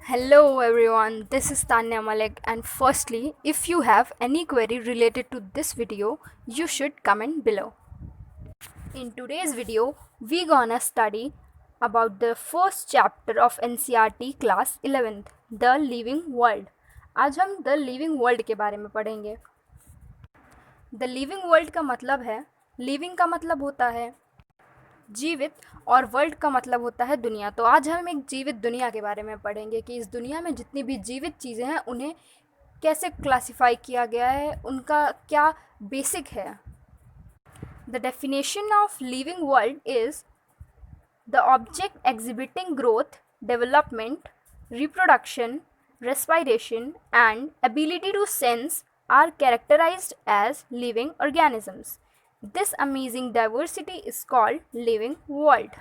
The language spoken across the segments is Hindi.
Hello everyone, this is Tanya Malik, and firstly, if you have any query related to this video, you should comment below. In today's video, we gonna study about the first chapter of NCERT class 11th, The Living World. आज हम The Living World के बारे में पढ़ेंगे. The Living World का मतलब है, living का मतलब होता है जीवित और वर्ल्ड का मतलब होता है दुनिया. तो आज हम एक जीवित दुनिया के बारे में पढ़ेंगे कि इस दुनिया में जितनी भी जीवित चीज़ें हैं उन्हें कैसे क्लासिफाई किया गया है, उनका क्या बेसिक है. The definition of living world is the object exhibiting growth, development, reproduction, respiration and ability to sense are characterized as living organisms. This amazing diversity is called living world.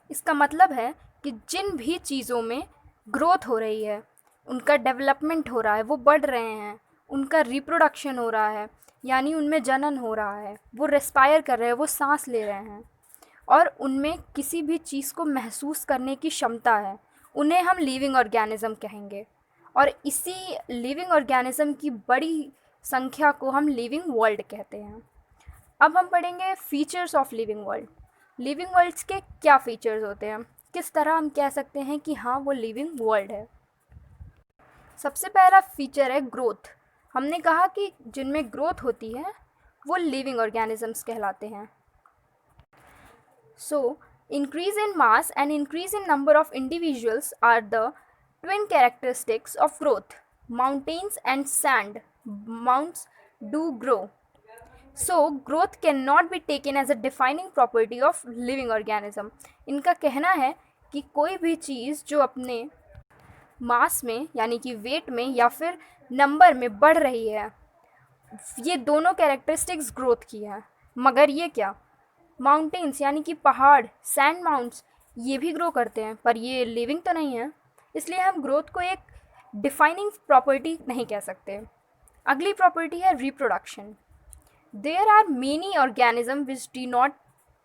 इसका मतलब है कि जिन भी चीज़ों में ग्रोथ हो रही है, उनका डेवलपमेंट हो रहा है, वो बढ़ रहे हैं, उनका रिप्रोडक्शन हो रहा है, यानी उनमें जनन हो रहा है, वो रेस्पायर कर रहे हैं, वो सांस ले रहे हैं, और उनमें किसी भी चीज़ को महसूस करने की क्षमता है, उन्हें हम लिविंग ऑर्गेनिज्म कहेंगे. और इसी लिविंग ऑर्गेनिज्म की बड़ी संख्या को हम लिविंग वर्ल्ड कहते हैं. अब हम पढ़ेंगे features of living world. Living worlds के क्या फीचर्स होते हैं, किस तरह हम कह सकते हैं कि हाँ वो लिविंग वर्ल्ड है. सबसे पहला फीचर है ग्रोथ. हमने कहा कि जिनमें ग्रोथ होती है वो लिविंग ऑर्गेनिजम्स कहलाते हैं. सो increase in mass and increase in number of individuals are the twin characteristics of growth. Mountains and sand mounds do grow. So growth cannot be taken as a defining property of living organism. इनका कहना है कि कोई भी चीज़ जो अपने मास में यानी कि वेट में या फिर नंबर में बढ़ रही है, ये दोनों कैरेक्टरिस्टिक्स ग्रोथ की है. मगर ये क्या, माउंटेन्स यानी कि पहाड़, सैंड माउंट्स, ये भी ग्रो करते हैं, पर ये लिविंग तो नहीं है, इसलिए हम ग्रोथ को एक डिफाइनिंग प्रॉपर्टी नहीं कह सकते. अगली प्रॉपर्टी है reproduction. There are many organism which do not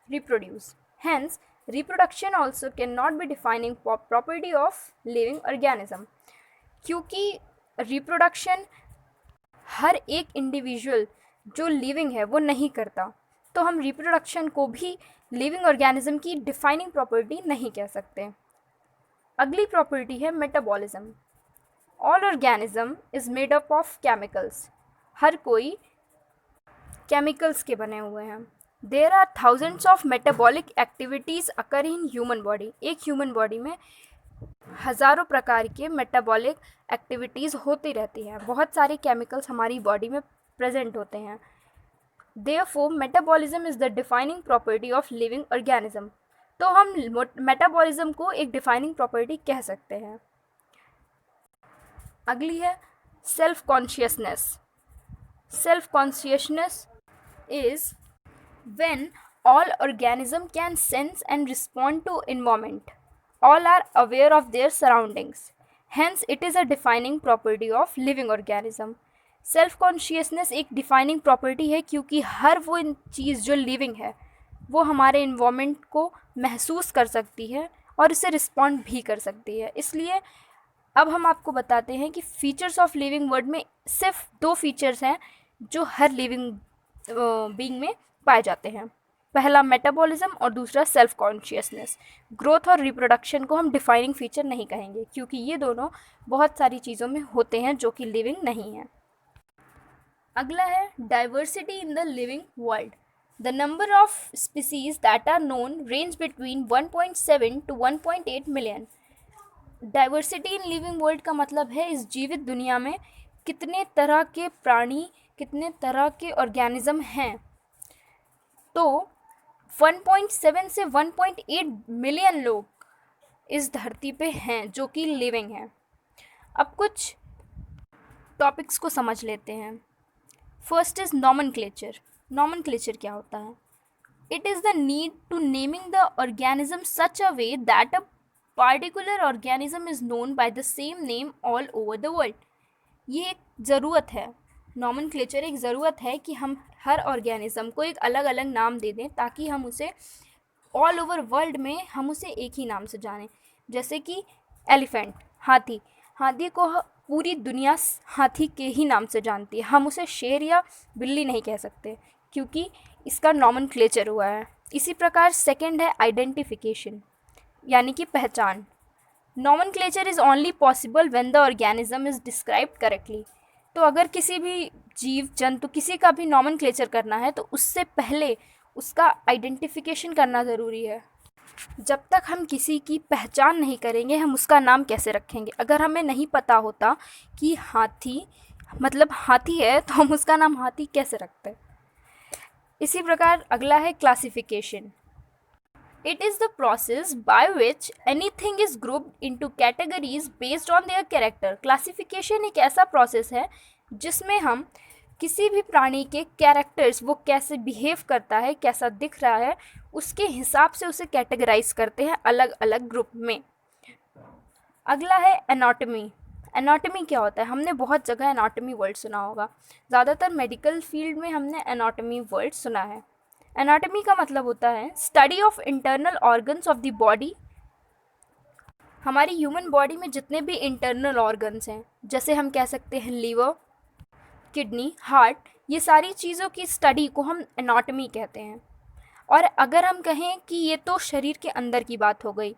reproduce, hence reproduction also can not be defining property of living organism. क्योंकि रिप्रोडक्शन हर एक इंडिविजुअल जो लिविंग है वो नहीं करता, तो हम रिप्रोडक्शन को भी लिविंग ऑर्गेनिज्म की डिफाइनिंग प्रॉपर्टी नहीं कह सकते. अगली प्रॉपर्टी है metabolism. All organism is made up of chemicals. हर कोई केमिकल्स के बने हुए हैं. There are thousands of metabolic activities occur in human body. एक ह्यूमन बॉडी में हज़ारों प्रकार के मेटाबॉलिक एक्टिविटीज़ होती रहती हैं. बहुत सारे केमिकल्स हमारी बॉडी में प्रेजेंट होते हैं. Therefore, metabolism is the defining property of living organism. तो हम मेटाबॉलिज्म को एक डिफाइनिंग प्रॉपर्टी कह सकते हैं. अगली है self consciousness. Self consciousness is when all organism can sense and respond to environment. All are aware of their surroundings. Hence, it is a defining property of living organism. Self consciousness एक डिफाइनिंग प्रॉपर्टी है क्योंकि हर वो चीज़ जो लिविंग है वो हमारे इन्वायरमेंट को महसूस कर सकती है और इसे रिस्पॉन्ड भी कर सकती है. इसलिए अब हम आपको बताते हैं कि फीचर्स ऑफ लिविंग वर्ल्ड में सिर्फ 2 फीचर्स हैं जो हर लिविंग बीइंग में पाए जाते हैं. पहला मेटाबॉलिज्म और दूसरा सेल्फ कॉन्शियसनेस. ग्रोथ और रिप्रोडक्शन को हम डिफाइनिंग फीचर नहीं कहेंगे क्योंकि ये दोनों बहुत सारी चीज़ों में होते हैं जो कि लिविंग नहीं है. अगला है diversity in the living world. The number of species that are known range between 1.7 to 1.8 million. Diversity in living world का मतलब है इस जीवित दुनिया में कितने तरह के प्राणी, कितने तरह के ऑर्गेनिज्म हैं. तो 1.7 से 1.8 मिलियन लोग इस धरती पे हैं जो कि लिविंग हैं. अब कुछ टॉपिक्स को समझ लेते हैं. First is nomenclature. नॉमेनक्लेचर क्या होता है? It is the need to naming the organism such a way that a particular organism is known by the same name all over the world. ये एक ज़रूरत है. नॉमेनक्लेचर एक ज़रूरत है कि हम हर ऑर्गेनिज्म को एक अलग अलग नाम दे दें ताकि हम उसे ऑल ओवर वर्ल्ड में हम उसे एक ही नाम से जानें. जैसे कि एलिफेंट, हाथी। हाथी को पूरी दुनिया हाथी के ही नाम से जानती है, हम उसे शेर या बिल्ली नहीं कह सकते क्योंकि इसका नॉमेनक्लेचर हुआ है। इसी प्रकार सेकंड है आइडेंटिफिकेशन, यानी कि पहचान। Nomenclature is only possible when the organism is described correctly. तो अगर किसी भी जीव जंतु किसी का भी नॉमेनक्लेचर करना है तो उससे पहले उसका आइडेंटिफिकेशन करना ज़रूरी है। जब तक हम किसी की पहचान नहीं करेंगे हम उसका नाम कैसे रखेंगे। अगर हमें नहीं पता होता कि हाथी मतलब हाथी है तो हम उसका नाम हाथी कैसे रखते हैं। इसी प्रकार अगला है classification. It is the process by which anything is grouped into categories based on their character. Classification एक ऐसा प्रोसेस है जिसमें हम किसी भी प्राणी के कैरेक्टर्स, वो कैसे बिहेव करता है, कैसा दिख रहा है, उसके हिसाब से उसे कैटेगराइज करते हैं अलग अलग ग्रुप में। अगला है एनाटॉमी। एनाटॉमी क्या होता है? हमने बहुत जगह एनाटॉमी वर्ड सुना होगा, ज़्यादातर मेडिकल फील्ड में हमने एनाटॉमी वर्ड सुना है। एनाटॉमी का मतलब होता है study of internal organs of the body. हमारी ह्यूमन बॉडी में जितने भी इंटरनल ऑर्गन्स हैं, जैसे हम कह सकते हैं लीवर, किडनी, हार्ट, ये सारी चीज़ों की स्टडी को हम एनाटॉमी कहते हैं। और अगर हम कहें कि ये तो शरीर के अंदर की बात हो गई,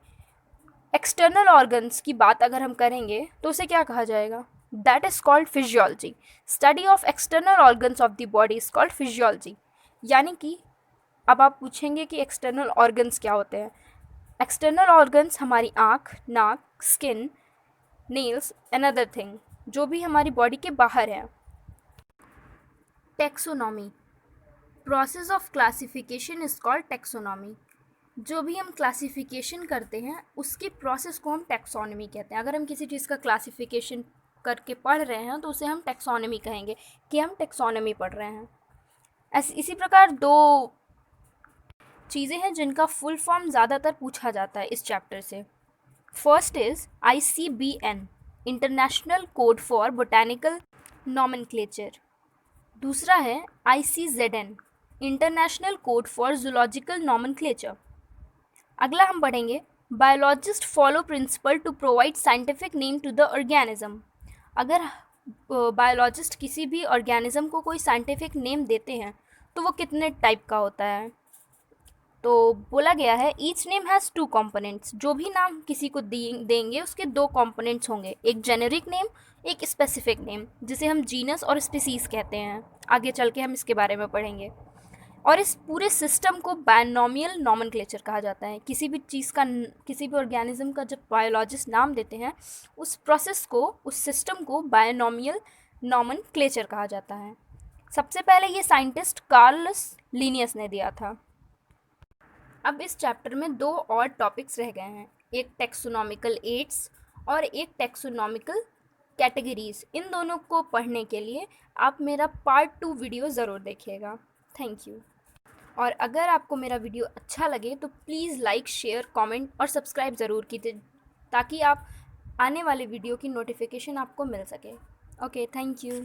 एक्सटर्नल ऑर्गन्स की बात अगर हम करेंगे तो उसे क्या कहा जाएगा? That is called physiology. Study of external organs of the body is called physiology. यानी कि अब आप पूछेंगे कि एक्सटर्नल ऑर्गन्स क्या होते हैं। एक्सटर्नल ऑर्गन्स हमारी आँख, नाक, skin, nails and other thing, जो भी हमारी बॉडी के बाहर है। Taxonomy, process of classification is called taxonomy. जो भी हम क्लासिफिकेशन करते हैं उसकी प्रोसेस को हम टेक्सोनॉमी कहते हैं। अगर हम किसी चीज़ का क्लासिफिकेशन करके पढ़ रहे हैं तो उसे हम टेक्सोनॉमी कहेंगे कि हम टेक्सोनॉमी पढ़ रहे हैं। इसी प्रकार दो चीज़ें हैं जिनका फुल फॉर्म ज़्यादातर पूछा जाता है इस चैप्टर से। First is ICBN, international code for botanical nomenclature. दूसरा है ICZN, international code for zoological nomenclature. अगला हम पढ़ेंगे biologist follow principle to provide scientific name to the organism. अगर बायोलॉजिस्ट किसी भी ऑर्गेनिज्म को कोई साइंटिफिक नेम देते हैं तो वो कितने टाइप का होता है? तो बोला गया है ईच नेम हैज़ 2 कंपोनेंट्स। जो भी नाम किसी को देंगे उसके 2 कंपोनेंट्स होंगे, एक जेनेरिक नेम, एक स्पेसिफिक नेम, जिसे हम जीनस और स्पीसीज़ कहते हैं। आगे चल के हम इसके बारे में पढ़ेंगे। और इस पूरे सिस्टम को बायनोमियल नॉमेनक्लेचर कहा जाता है। किसी भी चीज़ का, किसी भी ऑर्गेनिज्म का जब बायोलॉजिस्ट नाम देते हैं उस प्रोसेस को, उस सिस्टम को बायनोमियल नॉमेनक्लेचर कहा जाता है। सबसे पहले ये साइंटिस्ट कार्लस लिनियस ने दिया था। अब इस चैप्टर में 2 और टॉपिक्स रह गए हैं, एक टेक्सोनॉमिकल एड्स और एक टेक्सोनॉमिकल कैटेगरीज। इन दोनों को पढ़ने के लिए आप मेरा पार्ट 2 वीडियो ज़रूर देखिएगा। Thank you. और अगर आपको मेरा वीडियो अच्छा लगे तो प्लीज़ लाइक, शेयर, कमेंट और सब्सक्राइब ज़रूर कीजिए ताकि आप आने वाले वीडियो की नोटिफिकेशन आपको मिल सके। Okay, thank you.